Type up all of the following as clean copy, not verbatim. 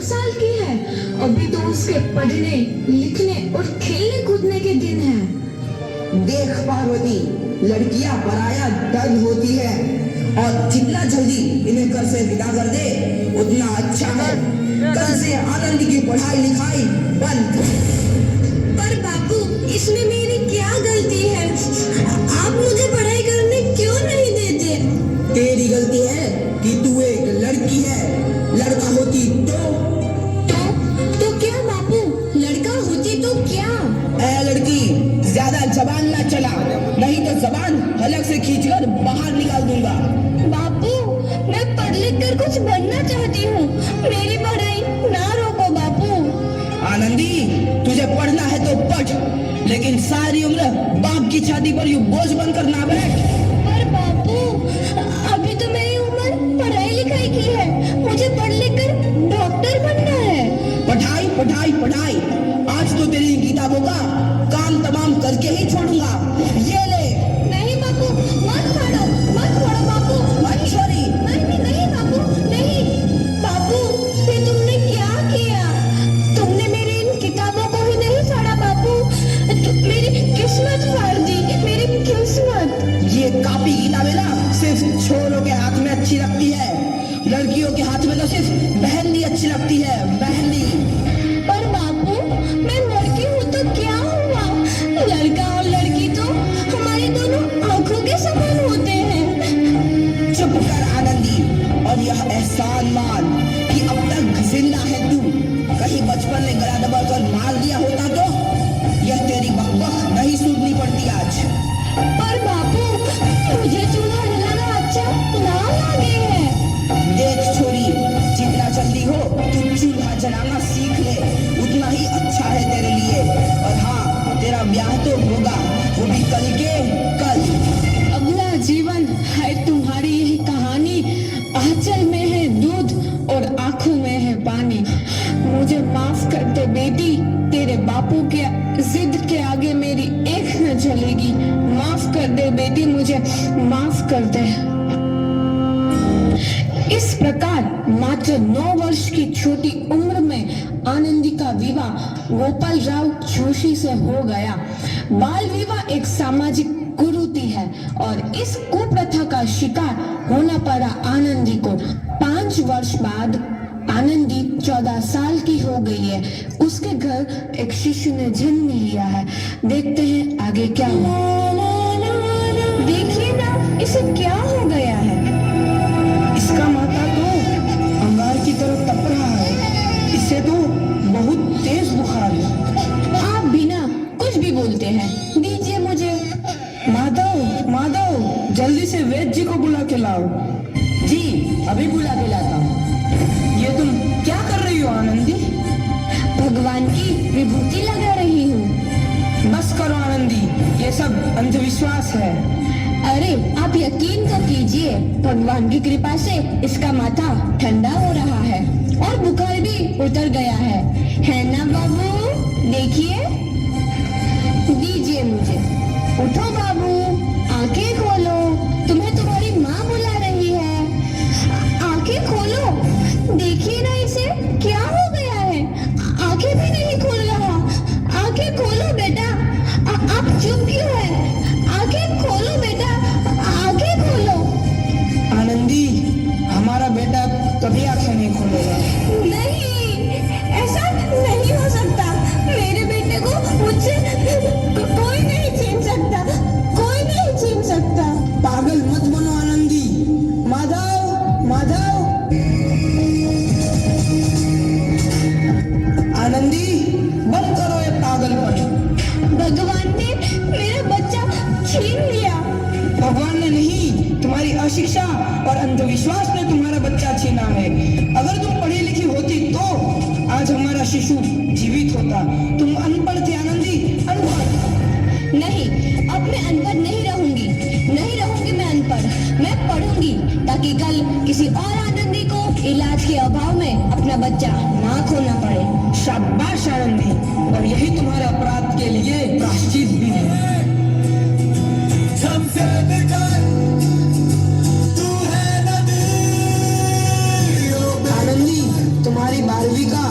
साल की है। अभी तो उसके पढ़ने लिखने और खेलने कूदने के दिन है। देख पार्वती, लड़कियां पराया धन होती है और जितना जल्दी इन्हें घर से विदा कर दे उतना अच्छा है। कल से आनंद की पढ़ाई लिखाई बंद। पर बापू, इसमें मेरी क्या गलती है? आप मुझे पढ़ाई करने क्यों नहीं देते? तेरी गलती है कि तू एक लड़की है। लड़का होती तो क्या बापू? लड़का होती तो क्या? ए लड़की, ज्यादा जबान ना चला, नहीं तो जबान हलक से खींचकर बाहर निकाल दूंगा। बापू, मैं पढ़ लिख कर कुछ बनना चाहती हूँ। मेरी पढ़ाई ना रोको बापू। आनंदी, तुझे पढ़ना है तो पढ़, लेकिन सारी उम्र बाप की छाती पर यूं बोझ बनकर ना बैठ। पर बापू, अभी तो मेरी उम्र पढ़ाई लिखाई की है। मुझे पढ़ लिख कर डॉक्टर बनना है। पढ़ाई पढ़ाई पढ़ाई, आज तो तेरी किताबों का काम तमाम करके ही छोड़ूंगा। ये ले। नहीं बापू, मत छोड़ो बापू। मंशोरी, नहीं नहीं बापू, नहीं। बापू, ये तुमने क्या किया? तुमने मेरी इन किताबों को ही नहीं फाड़ा बापू, मेरी किस्मत फाड़ दी, मेरी किस्मत। ये कापी किताबें ना सिर्फ छोरों के हाथ में अच्छी लगती है, लड़कियों के हाथ में तो सिर्फ मेहंदी अच्छी लगती है, मेहंदी। पर बापू, मैं लड़की हूँ तो क्या हुआ? लड़का और लड़की तो हमारी दोनों आंखों के समान होते हैं। चुप कर आनंदी, और यह एहसान मान कि अब तक जिंदा है तू। कहीं बचपन में गला दबाकर मार दिया होता तो यह तेरी बकबक नहीं सुननी पड़ती आज। पर बापू, मुझे चूल्हा जलाना अच्छा ना लगे है। देख छोरी, जितना जल्दी हो तू चूल्हा जलाना सीख ले, उतना ही अच्छा है तेरे लिए। और हाँ, तेरा ब्याह तो होगा, वो भी कल के कल। अगला जीवन है तुम्हारी यही कहानी। आंचल में है दूध और आंखों में है पानी। मुझे माफ कर दे बेटी, तेरे बापू के जिद के आगे मेरी एक न चलेगी। माफ कर दे बेटी, मुझे माफ कर दे। इस प्रकार मात्र 9 वर्ष की छोटी उम्र में आनंदी का विवाह गोपाल राव जोशी से हो गया। बाल विवाह एक सामाजिक कुरीति है और इस कुप्रथा का शिकार होना पड़ा आनंदी को। 5 वर्ष बाद आनंदी 14 साल की हो गई है। उसके घर एक शिशु ने जन्म लिया है। देखते हैं आगे क्या हुआ। देखिए ना, इसे क्या हो गया है? इसका माथा तो अंगार की तरफ तप रहा है। इसे तो बहुत तेज बुखार है। आप बिना कुछ भी बोलते हैं, दीजिए मुझे। माधव, माधव, जल्दी से वैद्य जी को बुला के लाओ। जी, अभी बुला के लाता हूँ। ये तुम क्या कर रही हो आनंदी? भगवान की विभूति लगा रही हूँ। बस करो आनंदी, ये सब अंधविश्वास है। अरे आप यकीन तो कीजिए, भगवान की कृपा से इसका माथा ठंडा हो रहा है और बुखार भी उतर गया है ना बाबू? देखिए, दीजिए मुझे। उठो बाबू, आंखें खोलो, तुम्हें तुम्हारी माँ बुला रही है। आंखें खोलो, देखिए ना इसे क्या हो गया है। आंखें भी नहीं खोल रहा। आंखें खोलो बेटा। आप चुप क्यों है? आंखें खोलो बेटा, आंखें खोलो। आनंदी, हमारा बेटा कभी आंखें नहीं खोलेगा। नहीं, ऐसा नहीं हो सकता। मेरे बेटे को मुझसे कोई नहीं छीन सकता, कोई नहीं छीन सकता। पागल मत बनो आनंदी। माधव, माधव। आनंदी, बंद करो ये पागलपन। भगवान ने मेरा बच्चा छीन लिया। भगवान ने नहीं, तुम्हारी अशिक्षा और अंधविश्वास ने तुम्हारा बच्चा छीना है। अगर तुम पढ़ी लिखी होती तो आज हमारा शिशु जीवित होता। तुम अनपढ़ थी आनंदी, अनपढ़। नहीं, अब मैं अनपढ़ नहीं रहूंगी। नहीं रहूंगी मैं अनपढ़। मैं पढ़ूंगी ताकि कल किसी और आनंदी को इलाज के अभाव में अपना बच्चा ना खोना पड़े। शाबाश आनंदी, और यही तुम्हारे अपराध के लिए प्रायश्चित भी है। आनंदी, तुम्हारी 12वीं का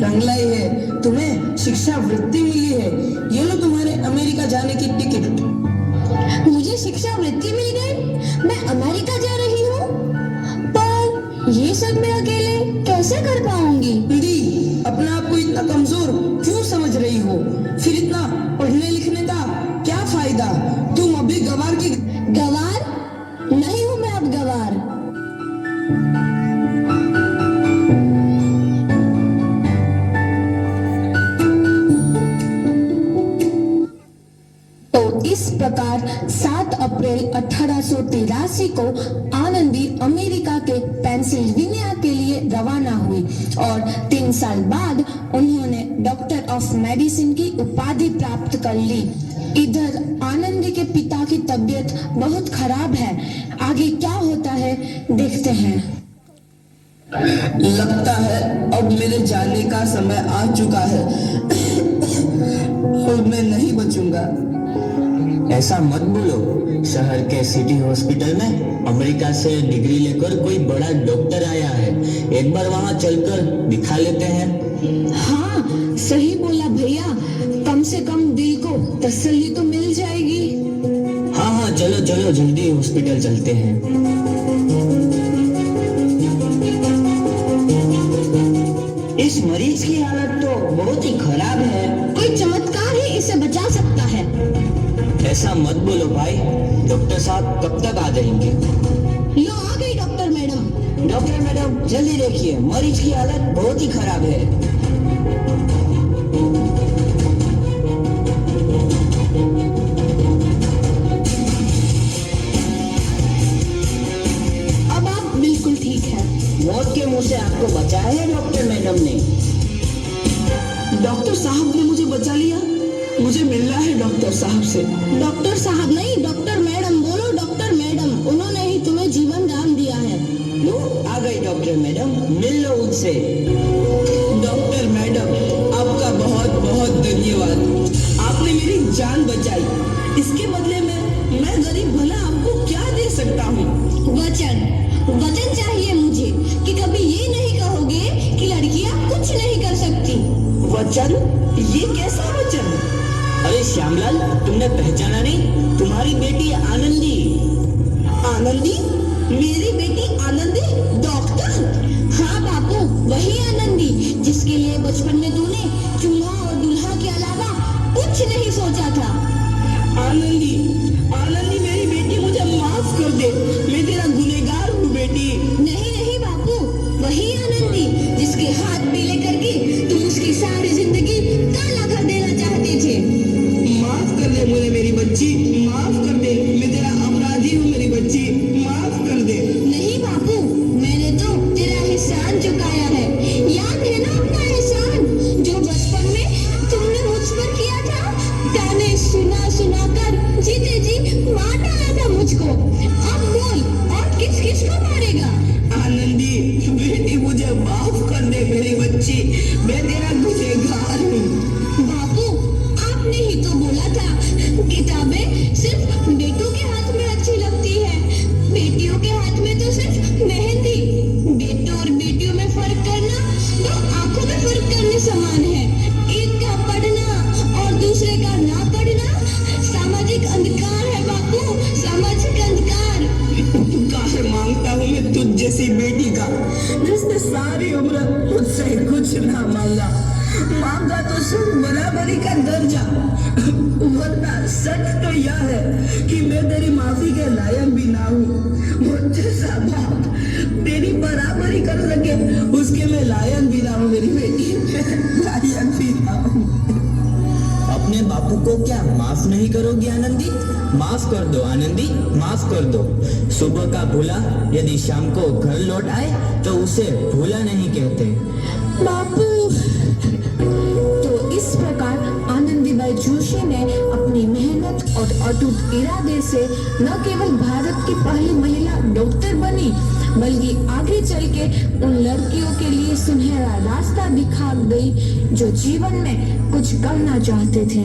रंग लाई है, तुम्हें शिक्षा वृत्ति मिली है, ये लो तुम्हारे अमेरिका जाने की टिकट। मुझे शिक्षा वृत्ति मिल गई, मैं अमेरिका जा रही हूँ। पर ये सब मैं अकेले कैसे कर पाऊंगी? दी, अपना आप को इतना कमजोर क्यों समझ रही हो? फिर इतना पढ़ने लिखने का क्या फायदा? तुम अभी गवार की गवार नहीं हूँ मैं अब गवार। तो इस प्रकार 7 अप्रैल 1883 को आनंदी अमेरिका के पेंसिल्वेनिया के लिए रवाना हुई और 3 साल बाद उन्होंने डॉक्टर ऑफ मेडिसिन की उपाधि प्राप्त कर ली। इधर आनंदी के पिता की तबीयत बहुत खराब है। आगे क्या होता है देखते हैं। लगता है अब मेरे जाने का समय आ चुका है और मैं नहीं बचूंगा। ऐसा मत बोलो, शहर के सिटी हॉस्पिटल में अमेरिका से डिग्री लेकर कोई बड़ा डॉक्टर आया है, एक बार वहां चलकर दिखा लेते हैं। हाँ, सही बोला भैया, कम से कम दिल को तसल्ली तो मिल जाएगी। हाँ हाँ, चलो चलो जल्दी हॉस्पिटल चलते हैं। इस मरीज की हालत तो बहुत ही खराब है। कोई चमत्कार ही इसे बचा सकता है। ऐसा मत बोलो भाई, डॉक्टर साहब कब तक आ जाएंगे? लो आ गई डॉक्टर मैडम। डॉक्टर मैडम जल्दी देखिए, मरीज की हालत बहुत ही खराब है। अब आप बिल्कुल ठीक है। मौत के मुंह से आपको बचाया है डॉक्टर मैडम ने। डॉक्टर साहब ने मुझे बचा लिया। मुझे मिलना है डॉक्टर साहब से। डॉक्टर साहब नहीं, डॉक्टर मैडम बोलो। डॉक्टर मैडम, उन्होंने ही तुम्हें जीवन दान दिया है। लो आ गई डॉक्टर मैडम, मिल लो उनसे। डॉक्टर मैडम, आपका बहुत बहुत धन्यवाद। आपने मेरी जान बचाई। इसके बदले में मैं गरीब भला आपको क्या दे सकता हूँ? वचन, वचन चाहिए मुझे कि कभी ये नहीं कहोगे कि लड़कियां कुछ नहीं कर सकती। वचन? ये कैसा वचन? अरे श्यामलाल, तुमने पहचाना नहीं? तुम्हारी बेटी आनंदी। आनंदी? मेरी बेटी आनंदी डॉक्टर? हाँ बापू, वही आनंदी जिसके लिए बचपन में तूने चूल्हा और दूल्हा के अलावा कुछ नहीं सोचा था। आनंदी, आनंदी मेरी बेटी, मुझे माफ कर दे। मैं तेरा गुनहगार हूँ बेटी। नहीं नहीं बापू, वही आनंदी जिसके हाथ पीले करके तुम उसकी सारी जिंदगी काला कर देना चाहते थे। माफ कर दे मुझे मेरी बच्ची, माफ कर दे। मैं तेरा अपराधी हूँ मेरी बच्ची, माफ कर दे। नहीं बापू, मैंने तो तेरा एहसान चुकाया है। याद है ना अपना एहसान जो बचपन में तुमने मुझ पर किया था? गाने सुना सुना कर जीते जी मार डाला था मुझको। अब बोल, और किस किस को मारेगा? आनंदी बेटी, मुझे माफ कर दे मेरी बच्ची, मैं तेरा गुनहगार हूँ। बापू, आपने ही तो बोला था किताबें सिर्फ बेटों के हाथ में अच्छी लगती है, बेटियों के हाथ में तो सिर्फ मेहंदी। बेटों और बेटियों में फर्क करना तो आंखों में फर्क करने समान है। एक का पढ़ना और दूसरे का ना पढ़ना सामाजिक अंधकार है बापू, सामाजिक अंधकार। काहे मांगता हूँ मैं तुझ जैसी बेटी का, जिसने सारी उम्र मुझसे कुछ ना मांगा। मांगा तो सिर्फ बराबरी का दर्जा। वरना सच तो यह है कि मैं तेरी माफी के लायक भी ना हूँ। मुझ जैसा बाप तेरी बराबरी कर सके, उसके मैं लायक भी ना हूँ मेरी बेटी, लायक भी ना हूँ। अपने बापू को क्या माफ नहीं करोगी आनंदी? माफ कर दो आनंदी, माफ कर दो। सुबह का भूला यदि शाम को घर लौट आए तो उसे भूला नहीं कहते। बापू। तो इस प्रकार आनंदीबाई जोशी ने अपनी मेहनत और अटूट इरादे से न केवल भारत की पहली महिला डॉक्टर बनी, बल्कि आगे चल के उन लड़कियों के लिए सुनहरा रास्ता दिखा गई जो जीवन में कुछ करना चाहते थे।